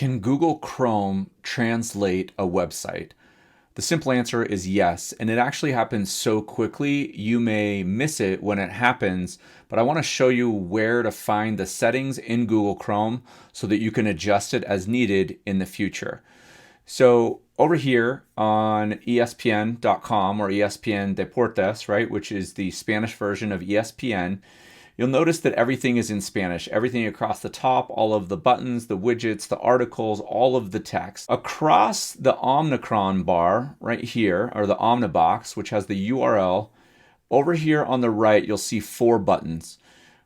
Can Google Chrome translate a website? The simple answer is yes, and it actually happens so quickly you may miss it when it happens, but I want to show you where to find the settings in Google Chrome so that you can adjust it as needed in the future. So over here on ESPN.com or ESPN Deportes, right, which is the Spanish version of ESPN, you'll notice that everything is in Spanish. Everything across the top, all of the buttons, the widgets, the articles, all of the text. Across the Omnicron bar right here, or the Omnibox, which has the URL, over here on the right, you'll see 4 buttons.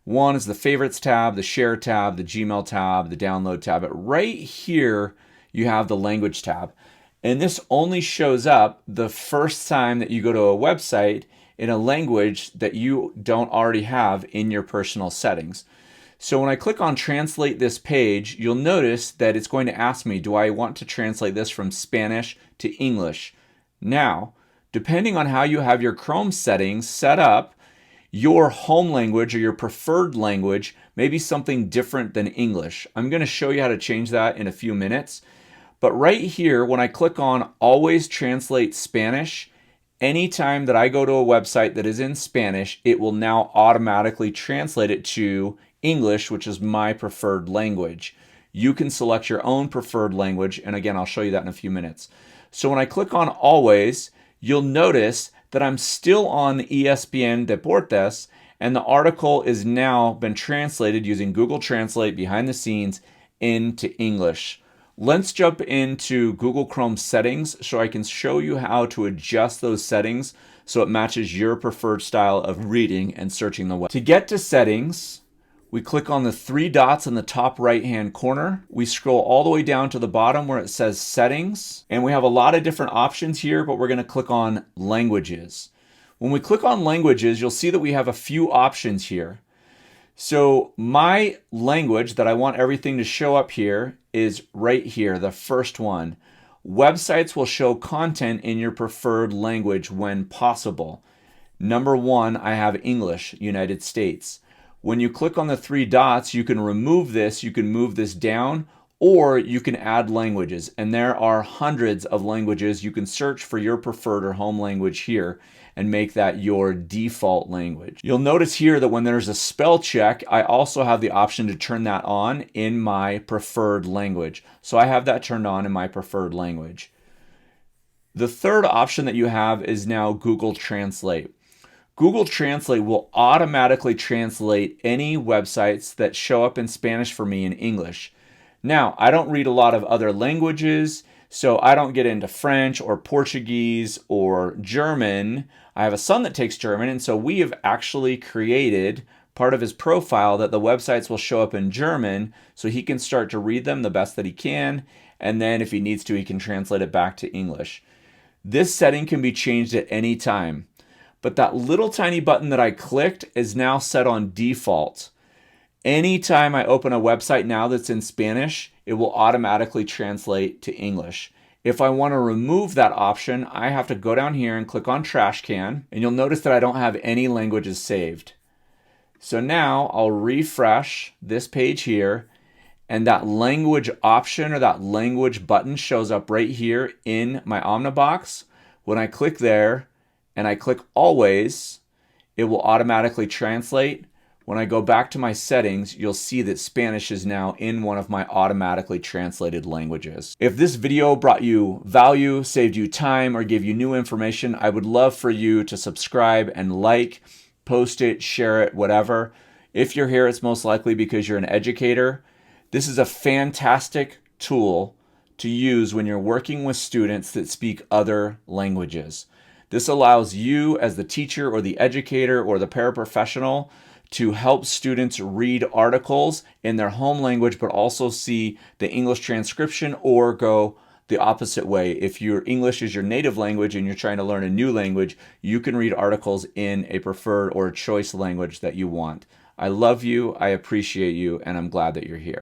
One is the Favorites tab, the Share tab, the Gmail tab, the Download tab. But right here, you have the Language tab. And this only shows up the first time that you go to a website in a language that you don't already have in your personal settings. So when I click on Translate this page, you'll notice that it's going to ask me, do I want to translate this from Spanish to English? Now, depending on how you have your Chrome settings set up, your home language or your preferred language may be something different than English. I'm going to show you how to change that in a few minutes. But right here, when I click on Always Translate Spanish, anytime that I go to a website that is in Spanish, it will now automatically translate it to English, which is my preferred language. You can select your own preferred language, and again, I'll show you that in a few minutes. So when I click on Always, you'll notice that I'm still on ESPN Deportes, and the article is now been translated using Google Translate behind the scenes into English. Let's jump into Google Chrome settings so I can show you how to adjust those settings so it matches your preferred style of reading and searching the web. To get to settings, we click on the 3 dots in the top right-hand corner. We scroll all the way down to the bottom where it says settings, and we have a lot of different options here, but we're going to click on languages. When we click on languages, you'll see that we have a few options here. So my language that I want everything to show up here is right here, the first one. Websites will show content in your preferred language when possible. Number 1, I have English, United States. When you click on the 3 dots, you can remove this, you can move this down, or you can add languages. And there are hundreds of languages. You can search for your preferred or home language here and make that your default language. You'll notice here that when there's a spell check, I also have the option to turn that on in my preferred language. So I have that turned on in my preferred language. The third option that you have is now Google Translate. Google Translate will automatically translate any websites that show up in Spanish for me in English. Now, I don't read a lot of other languages, so I don't get into French or Portuguese or German. I have a son that takes German, and so we have actually created part of his profile that the websites will show up in German so he can start to read them the best that he can, and then if he needs to, he can translate it back to English. This setting can be changed at any time, but that little tiny button that I clicked is now set on default. Anytime I open a website now that's in Spanish, it will automatically translate to English. If I want to remove that option, I have to go down here and click on Trash Can, and you'll notice that I don't have any languages saved. So now I'll refresh this page here, and that language option or that language button shows up right here in my Omnibox. When I click there and I click Always, it will automatically translate. When I go back to my settings, you'll see that Spanish is now in one of my automatically translated languages. If this video brought you value, saved you time, or gave you new information, I would love for you to subscribe and like, post it, share it, whatever. If you're here, it's most likely because you're an educator. This is a fantastic tool to use when you're working with students that speak other languages. This allows you as the teacher or the educator or the paraprofessional to help students read articles in their home language, but also see the English transcription, or go the opposite way. If your English is your native language and you're trying to learn a new language, you can read articles in a preferred or a choice language that you want. I love you, I appreciate you, and I'm glad that you're here.